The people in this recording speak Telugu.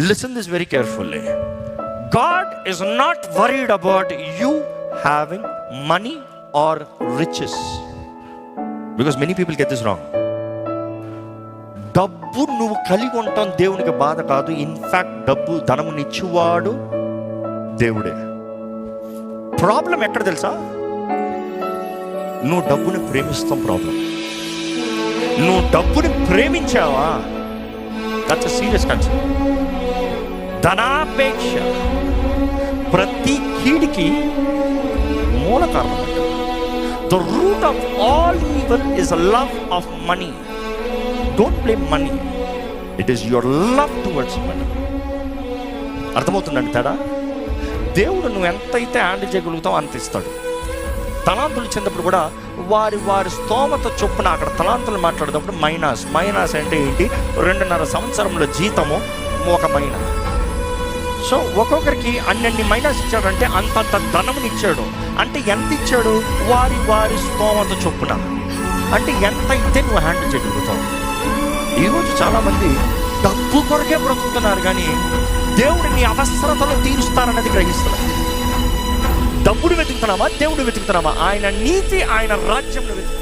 Listen this very carefully. God is not worried about you having money or riches. Because many people get this wrong. డబ్బు నువ్వు కలిగి ఉంటాం దేవునికి బాధ కాదు. ఇన్ఫాక్ట్ డబ్బు ధనమునిచ్చేవాడు దేవుడే. ప్రాబ్లం ఎక్కడ తెలుసా? నువ్వు డబ్బుని ప్రేమిస్తాం ప్రాబ్లం. నువ్వు డబ్బుని ప్రేమించావా? That's a serious concern. ధనాపేక్ష ప్రతి కీడికి మూల కారణం. The root of all evil is a love of money. Don't blame money, it is your love towards money. అర్థమవుతుందండి తేడా? దేవుడు నువ్వు ఎంతైతే హ్యాండిల్ చేయగలుగుతావు అంత ఇస్తాడు. తలాంతులు ఇచ్చినప్పుడు కూడా వారి స్తోమత చొప్పున, అక్కడ తలాంతులు మాట్లాడేటప్పుడు మైనాస్ అంటే ఏంటి? 2.5 సంవత్సరంలో జీతము ఒక మైనా. సో ఒక్కొక్కరికి అన్ని మైనాస్ ఇచ్చాడంటే అంతంత ధనముని ఇచ్చాడు. అంటే ఎంత ఇచ్చాడు? వారి స్తోమత చొప్పున. అంటే ఎంత అయితే నువ్వు హ్యాండిల్ చేయగలుగుతావు. ఈరోజు చాలామంది డబ్బు కొరకే బ్రతుకుతున్నారు, కానీ దేవుడు నీ అవసరతలు తీరుస్తారన్నది గ్రహిస్తున్నారు. డబ్బును వెతుకుతున్నామా? దేవుడు వెతుకుతున్నామా? ఆయన నీతి, ఆయన రాజ్యం వెతుకుతున్నామా?